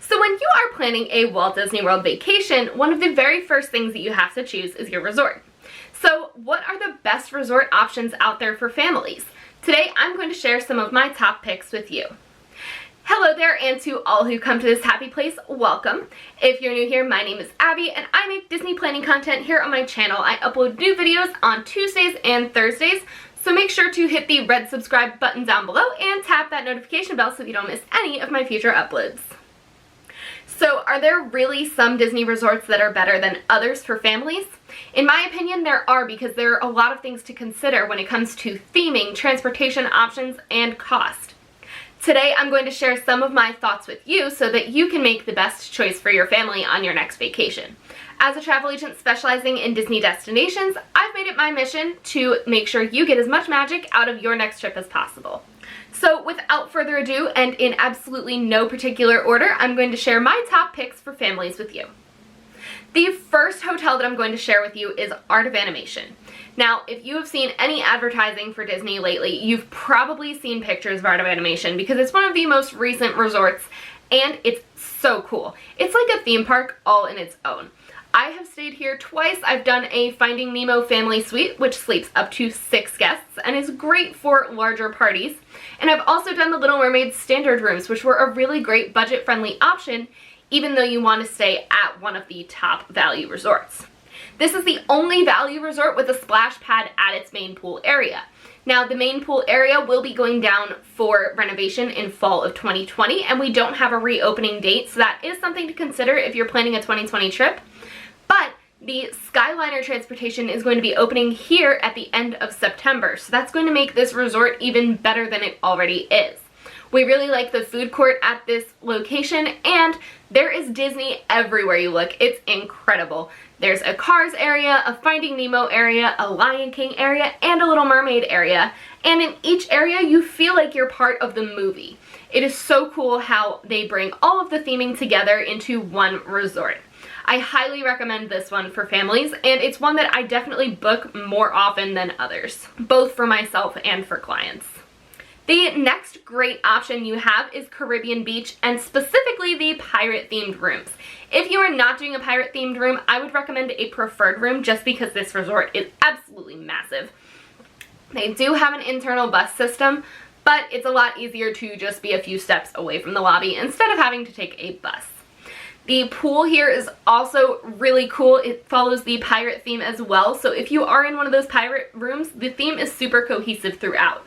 So when you are planning a Walt Disney World vacation, one of the very first things that you have to choose is your resort. So what are the best resort options out there for families? Today I'm going to share some of my top picks with you. Hello there, and to all who come to this happy place, welcome. If you're new here, my name is Abby and I make Disney planning content here on my channel. I upload new videos on Tuesdays and Thursdays, so make sure to hit the red subscribe button down below and tap that notification bell so you don't miss any of my future uploads. So are there really some Disney resorts that are better than others for families? In my opinion, there are, because there are a lot of things to consider when it comes to theming, transportation options, and cost. Today I'm going to share some of my thoughts with you so that you can make the best choice for your family on your next vacation. As a travel agent specializing in Disney destinations, I've made it my mission to make sure you get as much magic out of your next trip as possible. So without further ado, and in absolutely no particular order, I'm going to share my top picks for families with you. The first hotel that I'm going to share with you is Art of Animation. Now, if you have seen any advertising for Disney lately, you've probably seen pictures of Art of Animation because it's one of the most recent resorts and it's so cool. It's like a theme park all in its own. I have stayed here twice. I've done a Finding Nemo family suite, which sleeps up to 6 guests and is great for larger parties. And I've also done the Little Mermaid standard rooms, which were a really great budget-friendly option, even though you want to stay at one of the top value resorts. This is the only value resort with a splash pad at its main pool area. Now, the main pool area will be going down for renovation in fall of 2020, and we don't have a reopening date, so that is something to consider if you're planning a 2020 trip. But the Skyliner transportation is going to be opening here at the end of September, so that's going to make this resort even better than it already is. We really like the food court at this location, and there is Disney everywhere you look. It's incredible. There's a Cars area, a Finding Nemo area, a Lion King area, and a Little Mermaid area. And in each area, you feel like you're part of the movie. It is so cool how they bring all of the theming together into one resort. I highly recommend this one for families, and it's one that I definitely book more often than others, both for myself and for clients. The next great option you have is Caribbean Beach, and specifically the pirate-themed rooms. If you are not doing a pirate-themed room, I would recommend a preferred room just because this resort is absolutely massive. They do have an internal bus system, but it's a lot easier to just be a few steps away from the lobby instead of having to take a bus. The pool here is also really cool. It follows the pirate theme as well, so if you are in one of those pirate rooms, the theme is super cohesive throughout.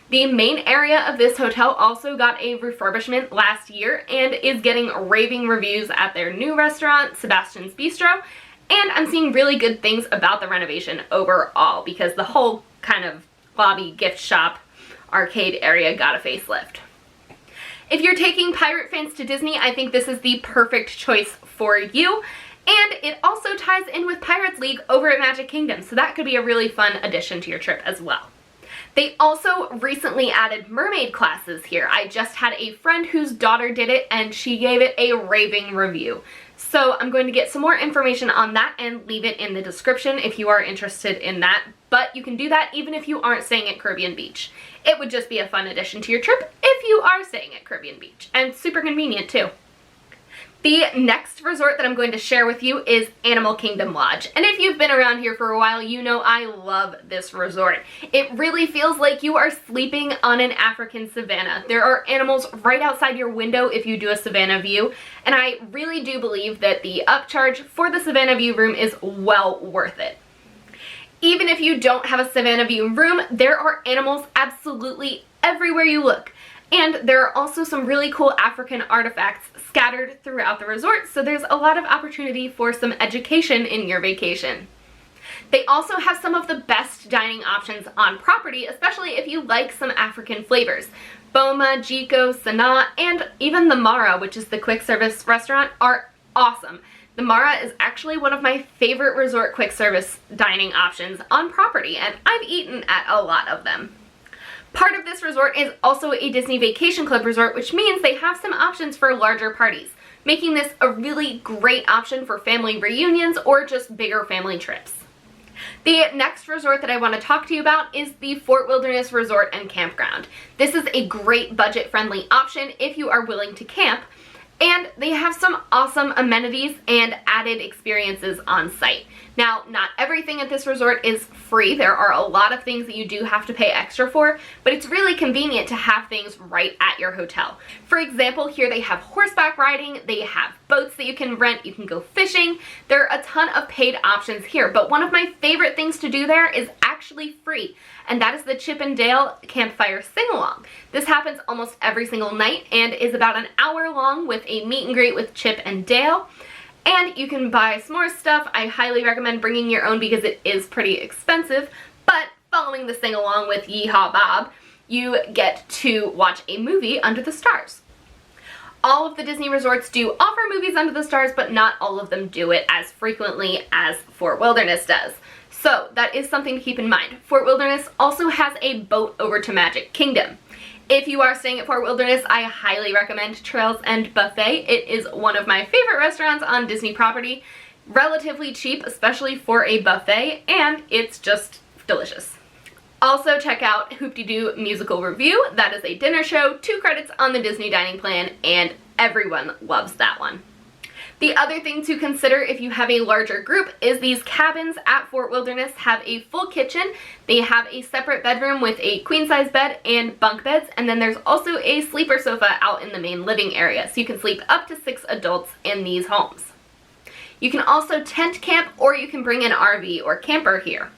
The main area of this hotel also got a refurbishment last year and is getting raving reviews at their new restaurant, Sebastian's Bistro, and I'm seeing really good things about the renovation overall because the whole kind of lobby, gift shop, arcade area got a facelift. If you're taking pirate fans to Disney, I think this is the perfect choice for you, and it also ties in with Pirates League over at Magic Kingdom, so that could be a really fun addition to your trip as well. They also recently added mermaid classes here. I just had a friend whose daughter did it and she gave it a raving review. So I'm going to get some more information on that and leave it in the description if you are interested in that. But you can do that even if you aren't staying at Caribbean Beach. It would just be a fun addition to your trip if you are staying at Caribbean Beach, and super convenient too. The next resort that I'm going to share with you is Animal Kingdom Lodge. And if you've been around here for a while, you know I love this resort. It really feels like you are sleeping on an African savanna. There are animals right outside your window if you do a savanna view, and I really do believe that the upcharge for the savanna view room is well worth it. Even if you don't have a savanna view room, there are animals absolutely everywhere you look. And there are also some really cool African artifacts scattered throughout the resort, so there's a lot of opportunity for some education in your vacation. They also have some of the best dining options on property, especially if you like some African flavors. Boma, Jiko, Sanaa, and even the Mara, which is the quick service restaurant, are awesome. The Mara is actually one of my favorite resort quick service dining options on property, and I've eaten at a lot of them. Part of this resort is also a Disney Vacation Club resort, which means they have some options for larger parties, making this a really great option for family reunions or just bigger family trips. The next resort that I want to talk to you about is the Fort Wilderness Resort and Campground. This is a great budget-friendly option if you are willing to camp, And they have some awesome amenities and added experiences on site. Now, not everything at this resort is free. There are a lot of things that you do have to pay extra for, but it's really convenient to have things right at your hotel. For example, here they have horseback riding, they have boats that you can rent, you can go fishing. There are a ton of paid options here, but one of my favorite things to do there is actually free, and that is the Chip and Dale Campfire Sing-Along. This happens almost every single night and is about an hour long with a meet and greet with Chip and Dale. And you can buy some more stuff. I highly recommend bringing your own because it is pretty expensive, but following the sing-along with Yeehaw Bob, you get to watch a movie under the stars. All of the Disney resorts do offer movies under the stars, but not all of them do it as frequently as Fort Wilderness does. So that is something to keep in mind. Fort Wilderness also has a boat over to Magic Kingdom. If you are staying at Fort Wilderness, I highly recommend Trails and Buffet. It is one of my favorite restaurants on Disney property. Relatively cheap, especially for a buffet, and it's just delicious. Also check out Hoop-De-Doo Musical Review. That is a dinner show, 2 credits on the Disney dining plan, and everyone loves that one. The other thing to consider if you have a larger group is these cabins at Fort Wilderness have a full kitchen. They have a separate bedroom with a queen-size bed and bunk beds, and then there's also a sleeper sofa out in the main living area, so you can sleep up to 6 adults in these homes. You can also tent camp, or you can bring an RV or camper here.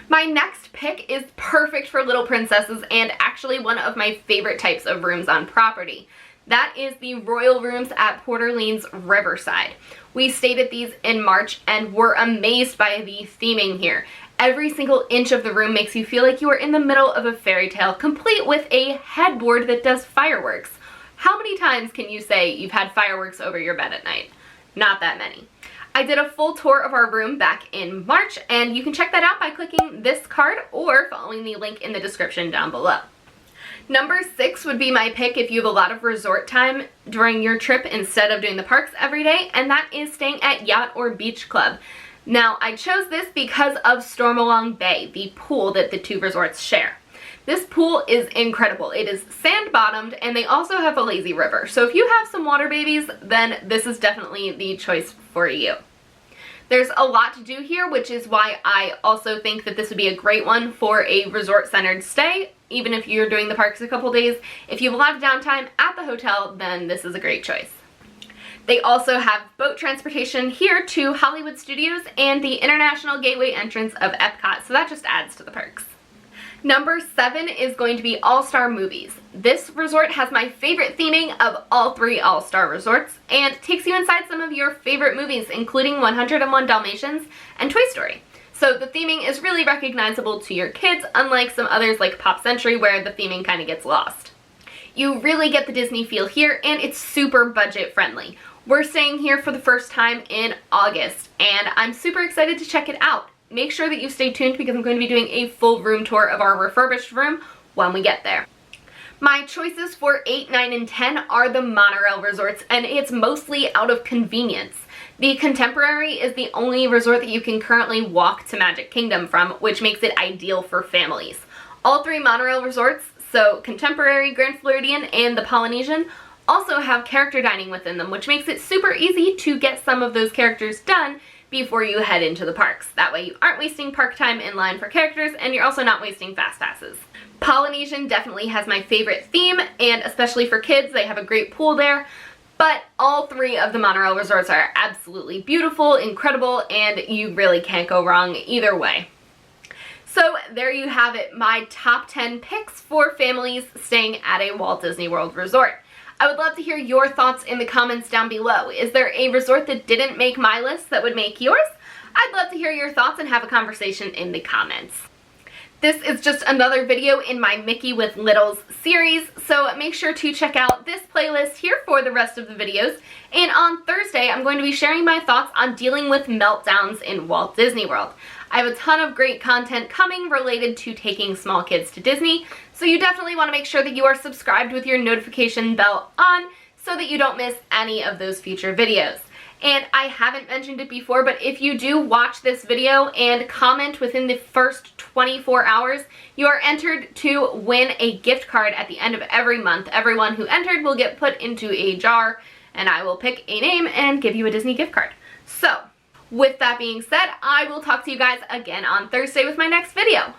My next pick is perfect for little princesses and actually one of my favorite types of rooms on property. That is the Royal Rooms at Orleans Riverside. We stayed at these in March and were amazed by the theming here. Every single inch of the room makes you feel like you are in the middle of a fairy tale, complete with a headboard that does fireworks. How many times can you say you've had fireworks over your bed at night? Not that many. I did a full tour of our room back in March, and you can check that out by clicking this card or following the link in the description down below. Number 6 would be my pick if you have a lot of resort time during your trip instead of doing the parks every day, and that is staying at Yacht or Beach Club. Now, I chose this because of Stormalong Bay, the pool that the 2 resorts share. This pool is incredible. It is sand-bottomed, and they also have a lazy river. So if you have some water babies, then this is definitely the choice for you. There's a lot to do here, which is why I also think that this would be a great one for a resort-centered stay, even if you're doing the parks a couple days. If you have a lot of downtime at the hotel, then this is a great choice. They also have boat transportation here to Hollywood Studios and the International Gateway entrance of Epcot, so that just adds to the perks. Number 7 is going to be All-Star Movies. This resort has my favorite theming of all 3 All-Star resorts and takes you inside some of your favorite movies, including 101 Dalmatians and Toy Story. So the theming is really recognizable to your kids, unlike some others like Pop Century where the theming kind of gets lost. You really get the Disney feel here, and it's super budget friendly. We're staying here for the first time in August, and I'm super excited to check it out. Make sure that you stay tuned because I'm going to be doing a full room tour of our refurbished room when we get there. My choices for 8, 9, and 10 are the Monorail Resorts, and it's mostly out of convenience. The Contemporary is the only resort that you can currently walk to Magic Kingdom from, which makes it ideal for families. All 3 Monorail Resorts, so Contemporary, Grand Floridian, and the Polynesian, also have character dining within them, which makes it super easy to get some of those characters done before you head into the parks. That way you aren't wasting park time in line for characters, and you're also not wasting fast passes. Polynesian definitely has my favorite theme, and especially for kids, they have a great pool there. But all 3 of the Monorail resorts are absolutely beautiful, incredible, and you really can't go wrong either way. So there you have it, my top 10 picks for families staying at a Walt Disney World resort. I would love to hear your thoughts in the comments down below. Is there a resort that didn't make my list that would make yours? I'd love to hear your thoughts and have a conversation in the comments. This is just another video in my Mickey with Littles series, so make sure to check out this playlist here for the rest of the videos. And on Thursday, I'm going to be sharing my thoughts on dealing with meltdowns in Walt Disney World. I have a ton of great content coming related to taking small kids to Disney, so you definitely want to make sure that you are subscribed with your notification bell on so that you don't miss any of those future videos. And I haven't mentioned it before, but if you do watch this video and comment within the first 24 hours, you are entered to win a gift card at the end of every month. Everyone who entered will get put into a jar and I will pick a name and give you a Disney gift card. So, with that being said, I will talk to you guys again on Thursday with my next video.